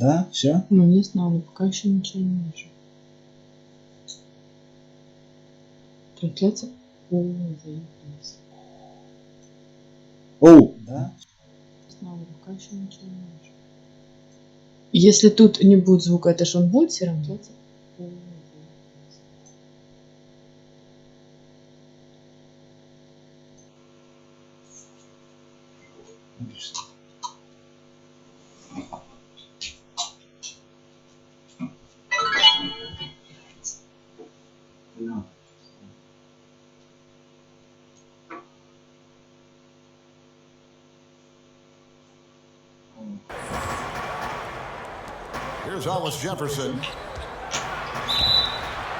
Да, все? Ну, не знаю, но пока еще ничего не вижу. Трансляция? О, заебись. Оу, да? Не знаю, но пока еще ничего не вижу. Если тут не будет звука, это же он будет все равно? О, Here's Hollis Jefferson.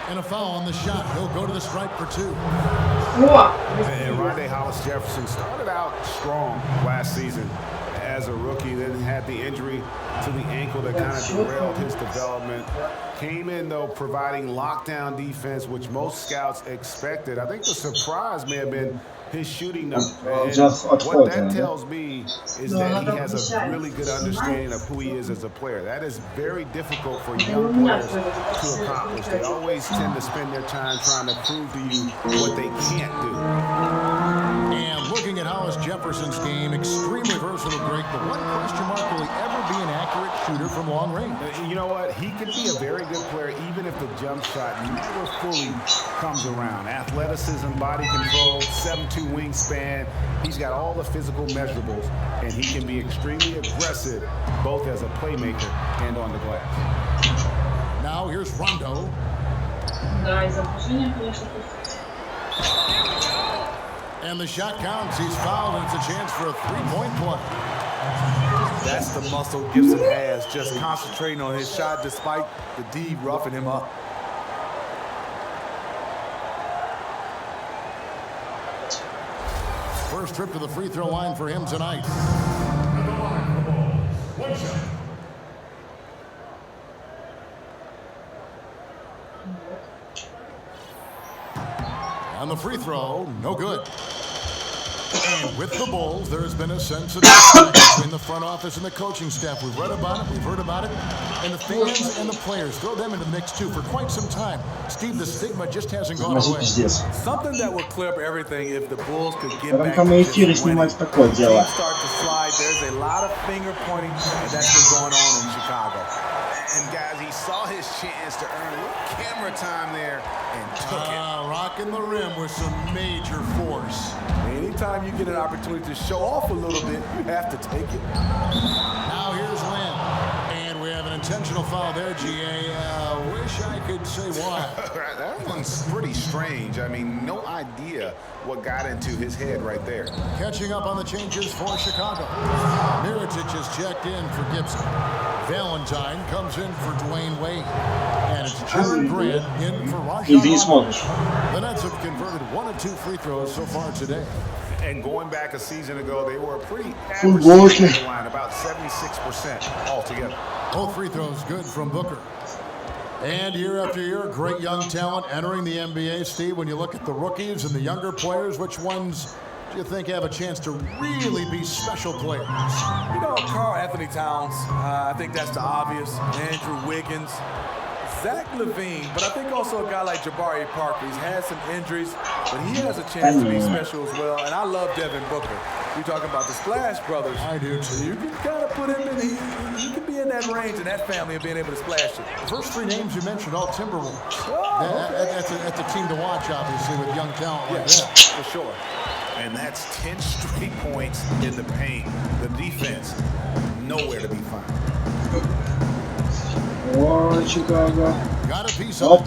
And a foul on the shot. He'll go to the stripe for 2. And Rondé Hollis Jefferson started out strong last season as a rookie, then had the injury to the ankle that kind of derailed his development. Came in, though, providing lockdown defense, which most scouts expected. I think the surprise may have been his shooting number. And what that tells me is that he has a really good understanding of who he is as a player. That is very difficult for young players to accomplish. They always tend to spend their time trying to prove to you what they can't do. And looking at Hollis Jefferson's game, extremely versatile, Greg, but one question mark, will he ever be an accurate shooter from long range? You know what? He could be a very good player even if the jump shot never fully comes around. Athleticism, body control, 7'2" wingspan. He's got all the physical measurables, and he can be extremely aggressive both as a playmaker and on the glass. Now here's Rondo. And the shot counts. He's fouled, and it's a chance for a three-point play. That's the muscle Gibson has, just concentrating on his shot despite the D roughing him up. First trip to the free throw line for him tonight. And the free throw, no good. And with the Bulls, there has been a sense of disconnect between the front office and the coaching staff. We've read about it, we've heard about it, and the fans and the players, throw them into the mix too for quite some time. Steve, the stigma just hasn't gone away. Something that would clear up everything if the Bulls could get back to winning. такое дело. Start to slide. There's a lot of finger pointing that's been going on in Chicago. And guys, he saw his chance to earn a little camera time there and took it. Rocking the rim with some major force. Anytime you get an opportunity to show off a little bit, you have to take it. Now here's Lynn. And we have an intentional foul there, GA. Wish I could say why. That one's pretty strange. I mean, no idea what got into his head right there. Catching up on the changes for Chicago. Mirotic is checked in for Gibson. Valentine comes in for Dwayne Wade. And it's Jared Grant in for Rashad. The Nets have converted 1 of 2 free throws so far today. And going back a season ago, they were a pretty average shooting line, about 76% altogether. Both free throws good from Booker. And year after year, great young talent entering the NBA. Steve, when you look at the rookies and the younger players, which ones do you think have a chance to really be special players? You know, Karl Anthony Towns, I think that's the obvious. Andrew Wiggins, Zach LaVine, but I think also a guy like Jabari Parker. He's had some injuries, but he has a chance to be special as well. And I love Devin Booker. You're talking about the Splash Brothers. I do too. You can kind of put him in, he can be in that range and that family of being able to splash it. The first 3 names you mentioned, all Timberwolves. Oh, okay. That's a team to watch, obviously, with young talent like that. For sure. And that's 10 straight points in the paint. The defense, nowhere to be found. О, Chicago. Got a piece of it.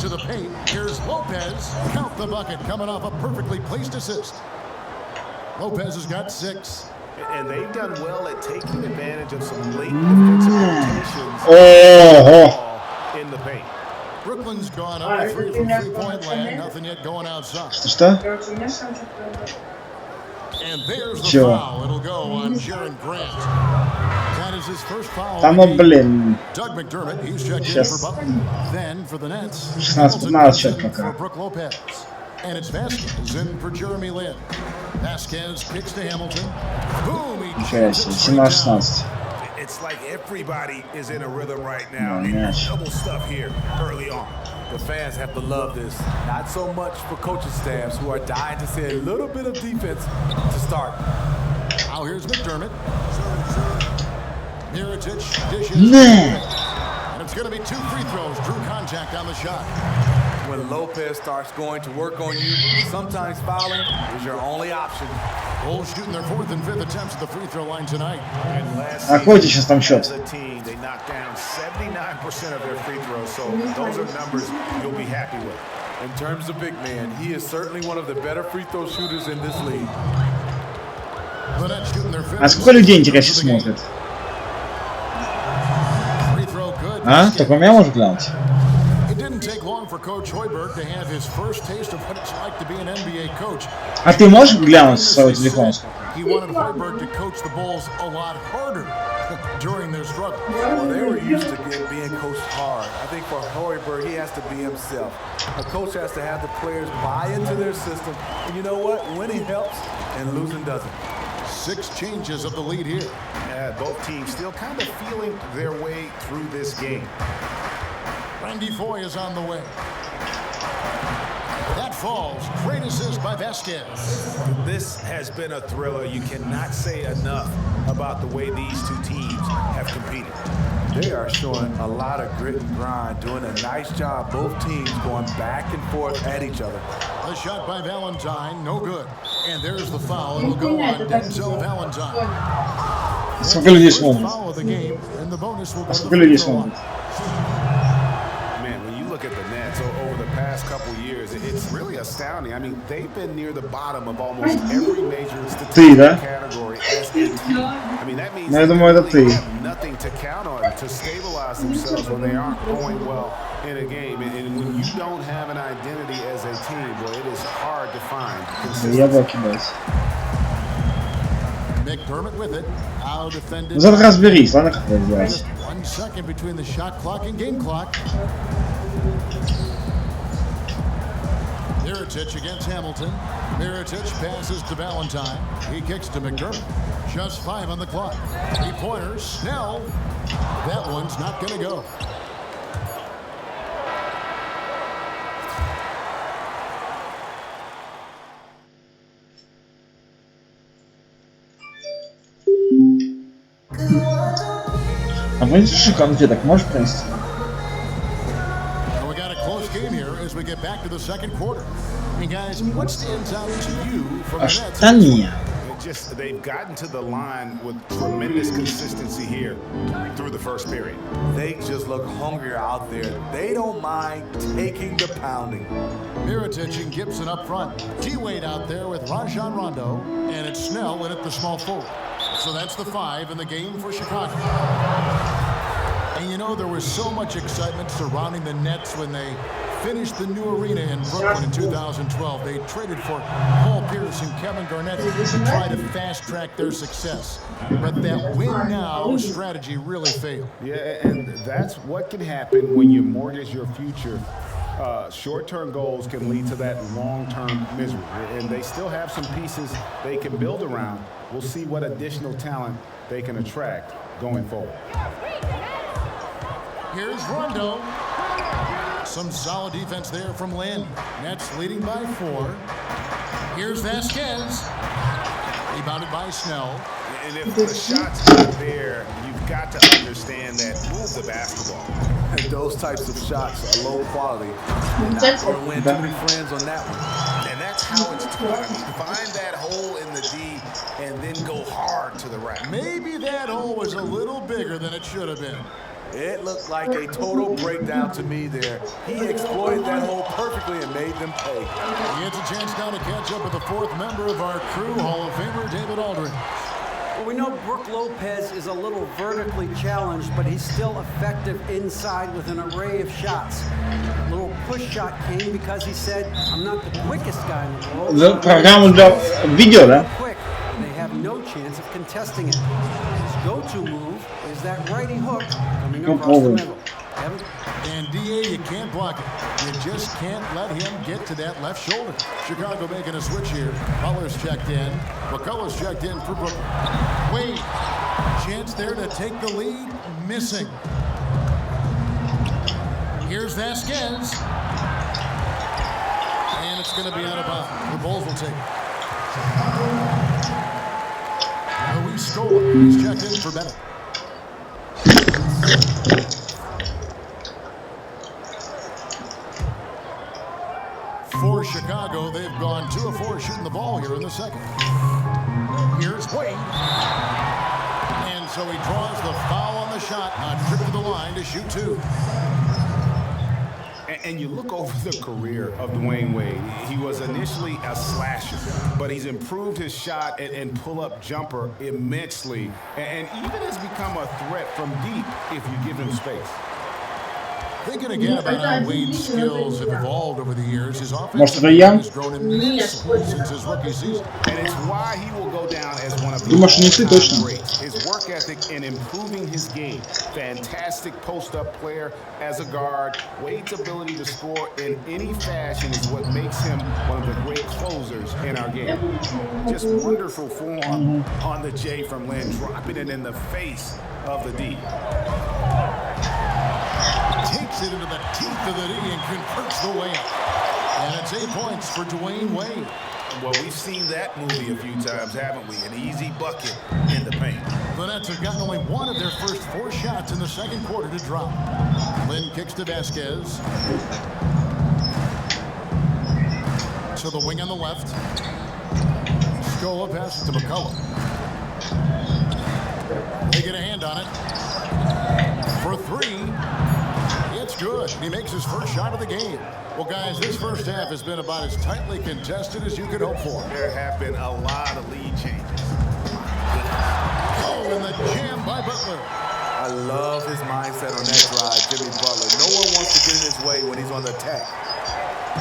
To the paint, here's Lopez. Count the bucket, coming off a perfectly placed assist. Lopez has got 6. And they've done well at taking advantage of some late defensive rotations in the paint. Brooklyn's gone up 3 from 3-point land. Nothing yet going outside. Что? And there's the foul. It'll go on Jared Grant. That is his first foul. Там, блин, Doug McDermott, he's checked in for Butler. Then for the Nets, 16-15 счет for пока. Brook Lopez. And it's Vasquez in for Jeremy Lin. Vasquez kicks to Hamilton. Boom! He Ничего себе, 17-16. It's like everybody is in a rhythm right now. No, yes. Double stuff here early on. The fans have to love this. Not so much for coaching staffs who are dying to see a little bit of defense to start. Now here's McDermott. Mirotic dishes. And it's going to be 2 free throws. Drew contact on the shot. When Lopez starts going to work on you, sometimes fouling is your only option. Bulls shooting their 4th and 5th attempts at the free throw line tonight. А какой сейчас там счет? As a team, they knocked down 79% of their free throws, so those are numbers you'll be happy with. In terms of big man, he is certainly one of the better free throw shooters in this league. А сколько людей интересно смотрит? А? Только у меня может глянуть? А ты можешь глянуть с своего телефона? Well, they were used to being coached hard. I think for Hoiberg, he has to be himself. A coach has to have the players buy into their system. And you know what? Winning helps and losing doesn't. 6 changes of the lead here. Both teams still kind of feeling their way through this game. Randy Foy is on the way. That falls. Great assist by Vasquez. This has been a thriller. You cannot say enough about the way these two teams have competed. They are showing a lot of grit and grind, doing a nice job. Both teams going back and forth at each other. The shot by Valentine, no good. And there's the foul. It'll go on Denzel Valentine. Сколько людей смотрит? Сколько людей смотрит? Man, when you look at the Nets over the past couple years, it's really astounding. I mean, they've been near the bottom of almost every major statistical category as a team. I mean, that means they really have nothing to count on to stabilize themselves when they aren't going well in a game. And when you don't have an identity as a team, well, it is hard to find consistency. McDermott with it. Out defended. Зато разберись, ладно, как это делать. 1 second between the shot clock and game clock. Mirotic against Hamilton. Mirotic passes to Valentine. He kicks to McDermott. Just 5 on the clock. 3-pointers. Snell. That one's not going to go. А вы шикарно, ты так можешь принести? We got a close game here as we get back to the second quarter. I mean, guys, what stands out to you from the Nets? They've gotten to the line with tremendous consistency here through the first period. They just look hungrier out there. They don't mind taking the pounding. Mirotic and Gibson up front. T-Wade out there with Rajon Rondo, and it's Snell in at the small forward. So that's the 5 in the game for Chicago. And you know, there was so much excitement surrounding the Nets when they finished the new arena in Brooklyn in 2012. They traded for Paul Pierce and Kevin Garnett to try to fast-track their success. But that win-now strategy really failed. Yeah, and that's what can happen when you mortgage your future. Short-term goals can lead to that long-term misery. And they still have some pieces they can build around. We'll see what additional talent they can attract going forward. Here's Rondo. Some solid defense there from Lin. Nets leading by 4. Here's Vasquez. Rebounded by Snell. And if the shot's not there, you've got to understand that move the basketball. And those types of shots are low quality. Not going to win too many friends on that one. And that's how it's taught. Find that hole in the D and then go hard to the rack. Maybe that hole was a little bigger than it should have been. It looked like a total breakdown to me there. He exploited that hole perfectly and made them pay. He gets a chance now to catch up with the 4th member of our crew, Hall of Famer David Aldridge. Well, we know Brook Lopez is a little vertically challenged, but he's still effective inside with an array of shots. A little push shot came because he said, I'm not the quickest guy in the world. Программу для видео, да? Quick. They have no chance of contesting it. His go-to move is that righty hook coming across the middle. And DA You can't block it. You just can't let him get to that left shoulder. Chicago making a switch here. Butler's checked in. McCullough's checked in for Brooklyn. Wade. Chance there to take the lead. Missing. Here's Vasquez. And it's going to be out of bounds. The Bulls will take it. Luis Scola. He's checked in for Bennett. For Chicago, they've gone 2 of 4 shooting the ball here in the second. Here's Wade. And so he draws the foul on the shot on trip to the line to shoot 2. And you look over the career of Dwayne Wade. He was initially a slasher, but he's improved his shot and pull-up jumper immensely, and even has become a threat from deep if you give him space. Thinking again about how Wade's skills have evolved over the years, his offensive game has grown immensely since his rookie season. And it's why he will go down as one of the all-time greats. His work ethic in improving his game. Fantastic post-up player as a guard. Wade's ability to score in any fashion is what makes him one of the great closers in our game. Just wonderful form on the J from Lynn, dropping it in the face of the D. Takes it into the teeth of the D and converts the layup. And it's 8 points for Dwayne Wade. Well, we've seen that movie a few times, haven't we? An easy bucket in the paint. The Nets have gotten only one of their first 4 shots in the second quarter to drop. Lynn kicks to Vasquez. To the wing on the left. Scola passes to McCullough. They get a hand on it. For 3. It's good. He makes his first shot of the game. Well, guys, this first half has been about as tightly contested as you could hope for. There have been a lot of lead changes. Oh, and the jam by Butler. I love his mindset on that drive, Jimmy Butler. No one wants to get in his way when he's on the attack.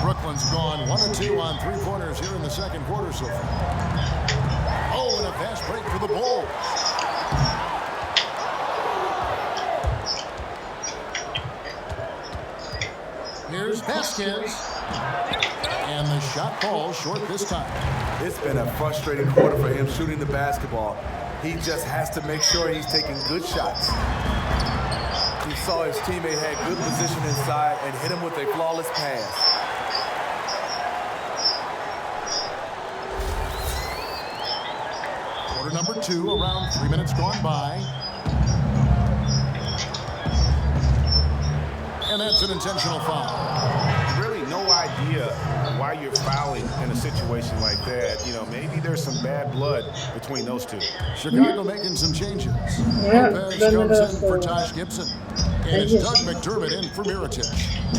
Brooklyn's gone 1 of 2 on 3-pointers here in the second quarter so far. Oh, and a fast break for the Bulls. Here's Vasquez. And the shot falls short this time. It's been a frustrating quarter for him shooting the basketball. He just has to make sure he's taking good shots. He saw his teammate had good position inside and hit him with a flawless pass. Quarter number 2, around 3 minutes gone by. And that's an intentional foul. Really no idea why you're fouling in a situation like that. You know, maybe there's some bad blood between those two. Chicago making some changes. Lopez comes in for Taj Gibson. And it's Doug McDermott in for Mirotic.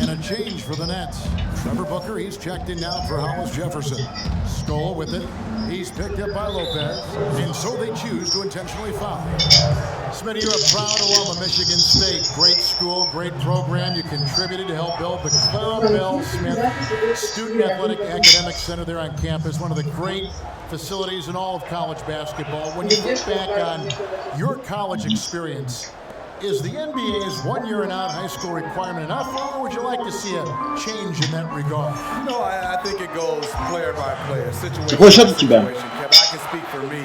And a change for the Nets. Trevor Booker, he's checked in now for Hollis Jefferson. Scola with it. He's picked up by Lopez. And so they choose to intentionally foul. Smitty, you're a proud alum of Michigan State. Great school, great program. You contributed to help build the Clara Bell Smith Student Athletic Academic Center there on campus. One of the great facilities in all of college basketball. When you look back on your college experience, is the NBA's 1 year and out high school requirement enough, or would you like to see a change in that regard? You know, I think it goes player by player, situation Какой счет у тебя? Kevin, I can speak for me.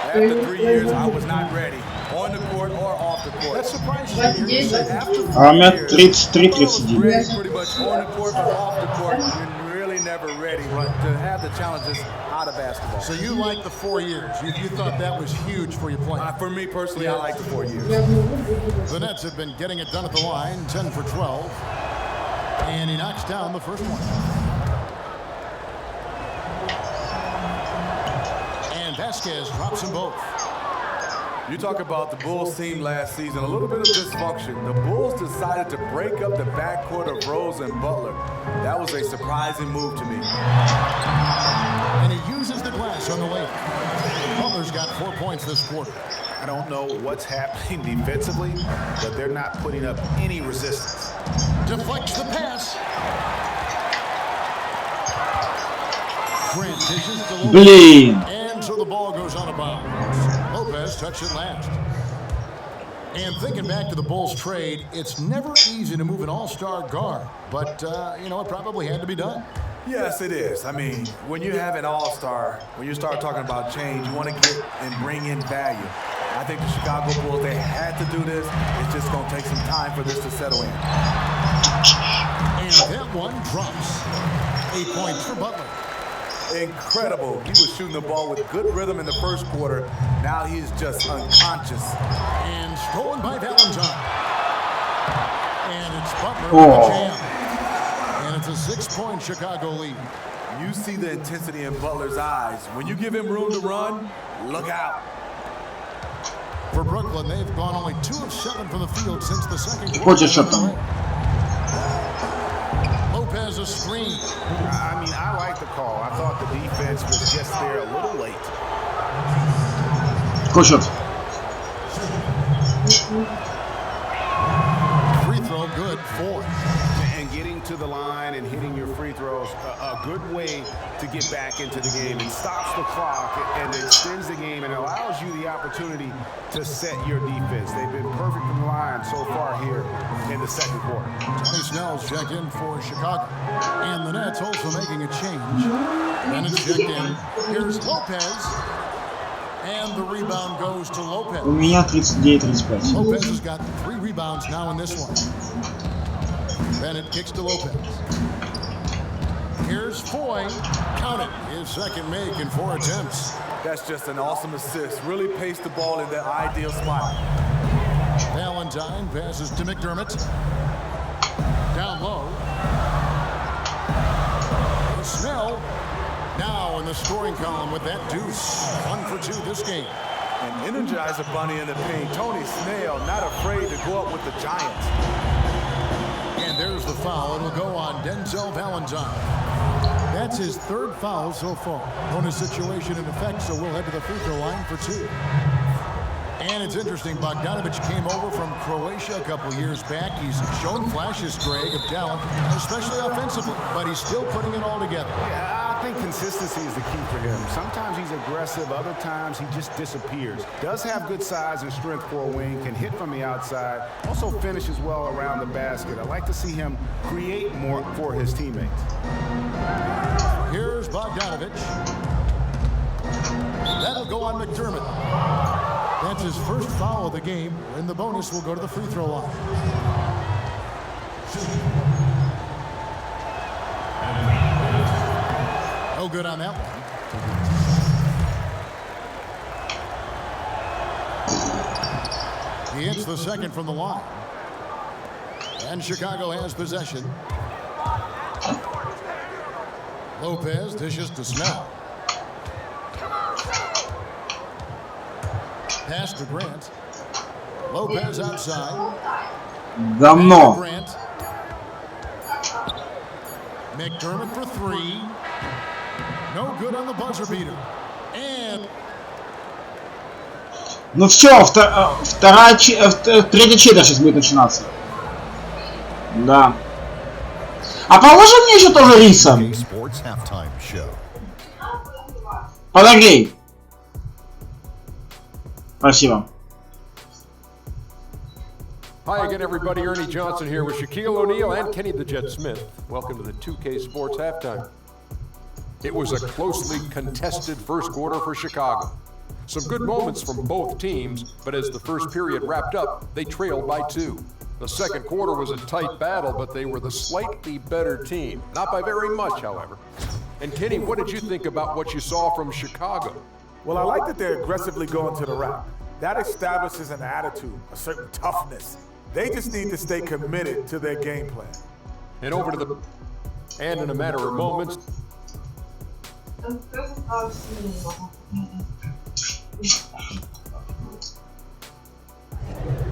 After 3 years, I was not ready, on the court or off the court. That surprises me. А у меня 33-31. Pretty much on the court or off the court, you're really never ready to have the challenges out of basketball. So you like the 4 years. You thought that was huge for you playing. For me personally, I like the 4 years. The Nets have been getting it done at the line, 10 for 12. And he knocks down the first one. And Vasquez drops them both. You talk about the Bulls team last season, a little bit of dysfunction. The Bulls decided to break up the backcourt of Rose and Butler. That was a surprising move to me. And he uses the glass on the layup. Butler's got 4 points this quarter. I don't know what's happening defensively, but they're not putting up any resistance. Deflects the pass. Grant dishes to Lopez. Блин. And so the ball goes out of bounds. Lopez touched it last. And thinking back to the Bulls trade, it's never easy to move an all all-star guard, but, you know, it probably had to be done. Yes, it is. I mean, when you have an all-star, when you start talking about change, you want to get and bring in value. I think the Chicago Bulls, they had to do this. It's just going to take some time for this to settle in. And that one drops. 8 points for Butler. Incredible. He was shooting the ball with good rhythm in the first quarter. Now he's just unconscious. And stolen by Valentine. And it's Butler with the jam. And it's a 6-point Chicago lead. You see the intensity in Butler's eyes. When you give him room to run, look out. For Brooklyn, they've gone only 2 of 7 from the field since the second quarter. Lopez a screen. I mean, I like the call. I thought the defense was just there a little late. Free throw good, 4. And getting to the line and hitting your free throws, a good way to get back into the game. It stops the clock and extends the game and allows you the opportunity to set your defense. They've been perfect from the line so far here in the second quarter. Tony Snell's checked in for Chicago. And the Nets also making a change. And it's checked in. Here's Lopez. And the rebound goes to Lopez. У меня 39-35. Lopez has got 3 rebounds now in this one. Bennett kicks to Lopez. Here's Foy. Count it. His second make in 4 attempts. That's just an awesome assist. Really paced the ball in the ideal spot. Valentine passes to McDermott. Down low. Snell now in the scoring column with that deuce. 1 for 2 this game. An Energizer Bunny in the paint. Tony Snell not afraid to go up with the Giants. And there's the foul. It'll go on Denzel Valentine. That's his 3rd foul so far. Bonus situation in effect, so we'll head to the free throw line for 2. And it's interesting, Bogdanovic came over from Croatia a couple years back. He's shown flashes, Greg, of talent, especially offensively, but he's still putting it all together. Yeah, I think consistency is the key for him. Sometimes he's aggressive, other times he just disappears. Does have good size and strength for a wing, can hit from the outside, also finishes well around the basket. I like to see him create more for his teammates. Here's Bogdanovic. That'll go on McDermott. That's his first foul of the game, and the bonus will go to the free throw line. No good on that one. He hits the second from the line. And Chicago has possession. Lopez dishes to Snell. Pass to Grant. Lopez outside. Говно. Grant. McDermott for 3. No good on the buzzer beater. And Ну все, третья четверть сейчас будет начинаться. Да. А положи мне еще тоже риса. Подогрей. Спасибо. Hi again, everybody. Ernie Johnson here with Shaquille O'Neal and Kenny the Jet Smith. Welcome to the 2K Sports Halftime. It was a closely contested first quarter for Chicago. Some good moments from both teams, but as the first period wrapped up, they trailed by 2. The second quarter was a tight battle, but they were the slightly better team. Not by very much, however. And Kenny, what did you think about what you saw from Chicago? Well, I like that they're aggressively going to the rack. That establishes an attitude, a certain toughness. They just need to stay committed to their game plan. And over to the... And in a matter of moments...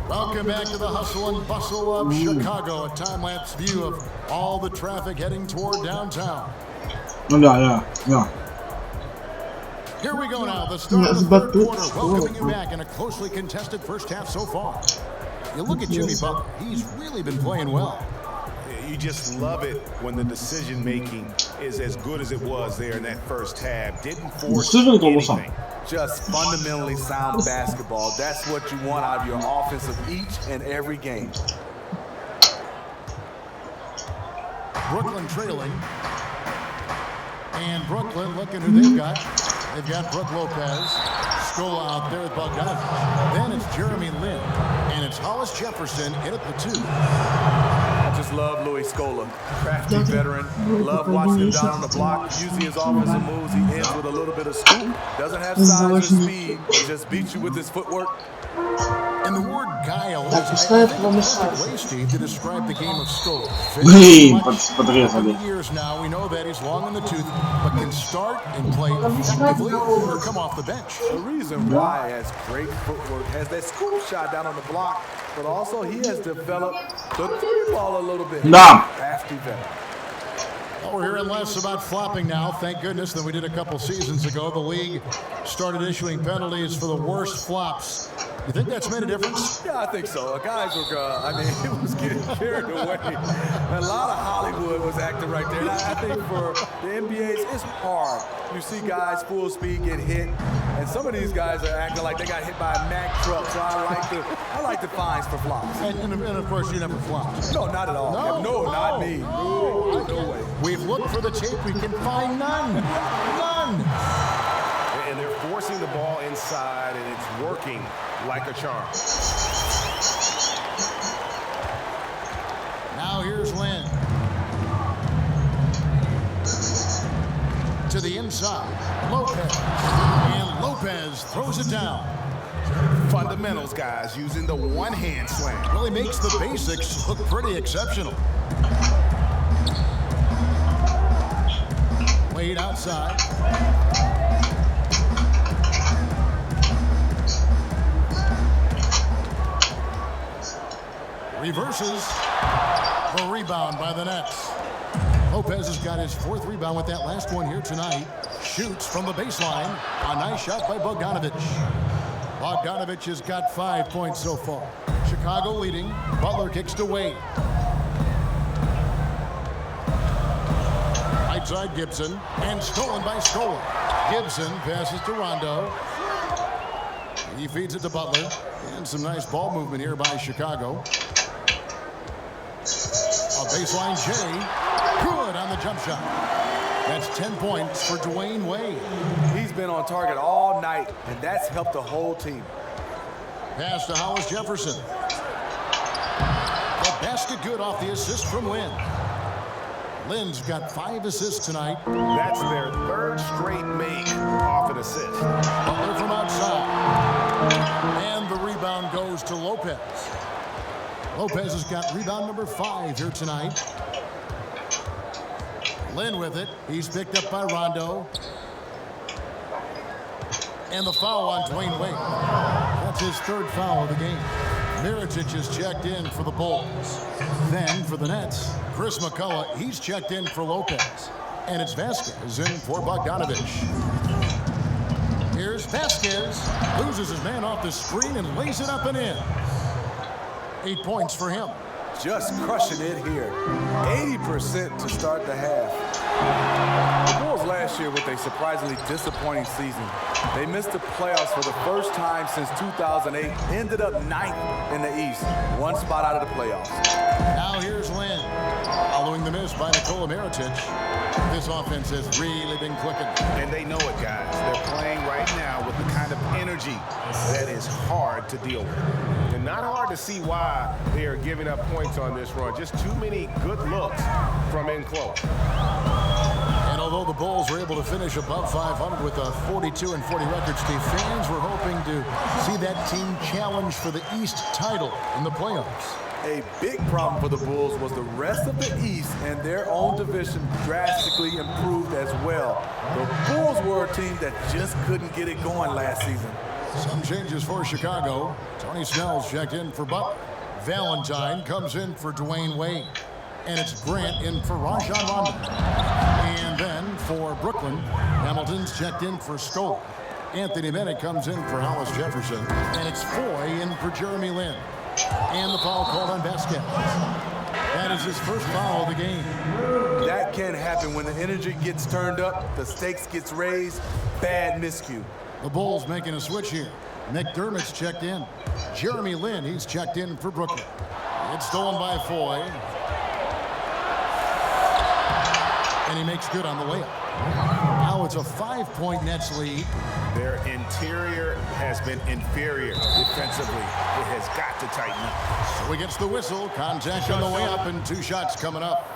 welcome back to the hustle and bustle of Chicago. A time-lapse view of all the traffic heading toward downtown. Yeah. Here we go now, the start of the third quarter, welcoming you back in a closely contested first half so far. You look at Jimmy Butler, he's really been playing well. You just love it when the decision-making is as good as it was there in that first half. Didn't force anything. Just fundamentally sound basketball. That's what you want out of your offense of each and every game. Brooklyn trailing. And Brooklyn looking who they've got. They've got Brook Lopez. Scola out there with Bogdanovich. Then it's Jeremy Lin. And it's Hollis Jefferson in at the 2. I just love Louis Scola. Crafty veteran. Love watching him down on the block. Using his offensive moves, he ends with a little bit of scoop. Doesn't have size or speed, but just beats you with his footwork. And the word guile is пускай a perfect way, Steve, to describe the game of Scola. Блин, подрезали. Years now, we know that he's long in the tooth, but can start and play effectively or come off the bench. The reason why he has great footwork, has that scoop shot down on the block, but also he has developed the three ball a little bit. Да. Crafty veteran. Well, we're hearing less about flopping now, thank goodness, than we did a couple seasons ago. The league started issuing penalties for the worst flops. You think that's made a difference? Yeah, I think so. Guys were, it was getting carried away. A lot of Hollywood was acting right there. And I think for the NBA's, it's hard. You see guys full speed get hit, and some of these guys are acting like they got hit by a Mack truck. So I like the fines for flops. And of course, you never flopped. No, not at all. No, not me. No way. We've looked for the tape. We can find none. None. And they're forcing the ball inside, and it's working like a charm. Now here's Lin. To the inside, Lopez. And Lopez throws it down. Fundamentals, guys, using the one-hand slam. Really makes the basics look pretty exceptional. Wade outside. Reverses. The rebound by the Nets. Lopez has got his 4th rebound with that last one here tonight. Shoots from the baseline. A nice shot by Bogdanovich. Bogdanovich has got 5 points so far. Chicago leading. Butler kicks to Wade. Right side Gibson. And stolen by Scola. Gibson passes to Rondo. He feeds it to Butler. And some nice ball movement here by Chicago. A baseline J. Good on the jump shot. That's 10 points for Dwayne Wade. He's been on target all night, and that's helped the whole team. Pass to Hollis Jefferson. The basket good off the assist from Lin. Lin's got 5 assists tonight. That's their 3rd straight make off an assist. Butler from outside. And the rebound goes to Lopez. Lopez has got rebound number 5 here tonight. Lin with it. He's picked up by Rondo. And the foul on Dwayne Wade. That's his 3rd foul of the game. Mirotic is checked in for the Bulls. Then for the Nets, Chris McCullough, he's checked in for Lopez. And it's Vasquez in for Bogdanovich. Here's Vasquez. Loses his man off the screen and lays it up and in. 8 points for him. Just crushing it here. 80% to start the half. The Bulls last year with a surprisingly disappointing season. They missed the playoffs for the first time since 2008. Ended up 9th in the East. 1 spot out of the playoffs. Now here's Lin. Following the miss by Nikola Mirotic. This offense has really been clicking. And they know it, guys. They're playing right now with the kind of energy that is hard to deal with. And not hard to see why they are giving up points on this run. Just too many good looks from in close. And although the Bulls were able to finish above 500 with a 42-40 record, Steve, fans were hoping to see that team challenge for the East title in the playoffs. A big problem for the Bulls was the rest of the East and their own division drastically improved as well. The Bulls were a team that just couldn't get it going last season. Some changes for Chicago. Tony Snell's checked in for Butler. Valentine comes in for Dwayne Wade. And it's Grant in for Rajon Rondo. And then for Brooklyn, Hamilton's checked in for Scola. Anthony Bennett comes in for Hollis Jefferson. And it's Foy in for Jeremy Lin. And the foul called on Vasquez. That is his 1st foul of the game. That can happen when the energy gets turned up, the stakes gets raised, bad miscue. The Bulls making a switch here. McDermott's checked in. Jeremy Lin, he's checked in for Brooklyn. It's stolen by Foy. That's good on the layup. Now it's a 5-point Nets lead. Their interior has been inferior defensively. It has got to tighten up. So he gets the whistle. Contact on the way up and 2 shots coming up.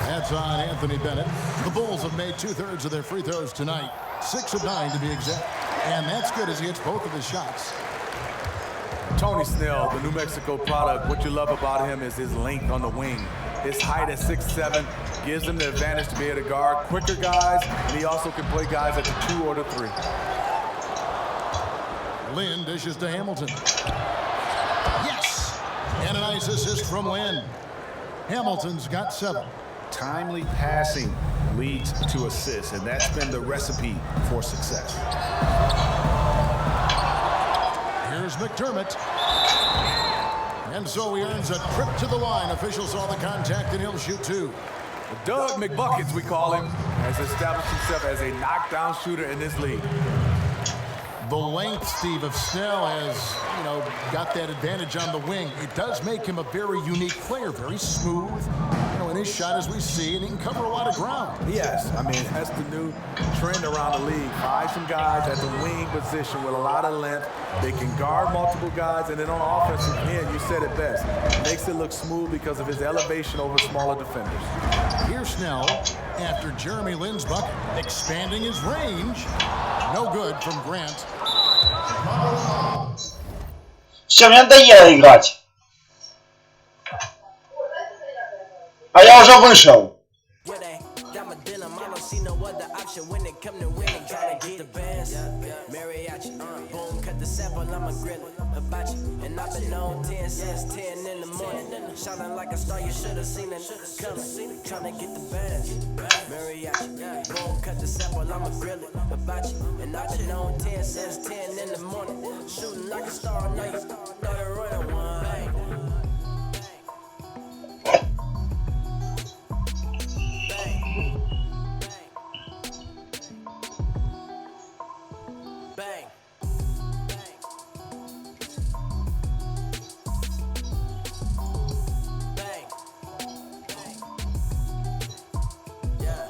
That's on Anthony Bennett. The Bulls have made 2/3 of their free throws tonight. 6 of 9 to be exact. And that's good as he hits both of his shots. Tony Snell, the New Mexico product, what you love about him is his length on the wing. His height at 6'7" gives him the advantage to be able to guard quicker guys, and he also can play guys at the 2 or the 3. Lynn dishes to Hamilton. Yes! And a nice assist from Lynn. Hamilton's got 7. Timely passing leads to assists, and that's been the recipe for success. Here's McDermott. And so he earns a trip to the line. Officials saw the contact, and he'll shoot 2. Doug McBuckets, we call him, has established himself as a knockdown shooter in this league. The length, Steve, of Snell has, got that advantage on the wing. It does make him a very unique player, very smooth, in his shot as we see, and he can cover a lot of ground. Yes, I mean, that's the new trend around the league. Find some guys at the wing position with a lot of length. They can guard multiple guys, and then on the offensive end, you said it best, makes it look smooth because of his elevation over smaller defenders. Here's Snell after Jeremy Lin's bucket, expanding his range. No good from Grant. Все, мне надоело играть. А я уже вышел. And I've been on 10 since 10 in the morning. Shining like a star, you should have seen it coming. Trying to get the bands. Mariachi, boom, cut the sample, I'ma grill it. Hibachi, and I've been on 10 since 10 in the morning. Shooting like a star, now you started running one.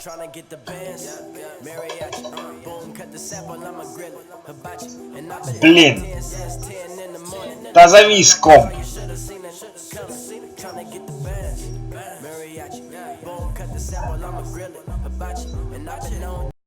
Trying to get the bands, mariachi, boom, cut the sample, I'ma grill it, hibachi, and I've been Блин. 10 since 10 in the morning. Да завис комп. You should have seen it coming. Trying to get the bands, mariachi, boom, cut the sample, I'ma grill it, hibachi, and I've been on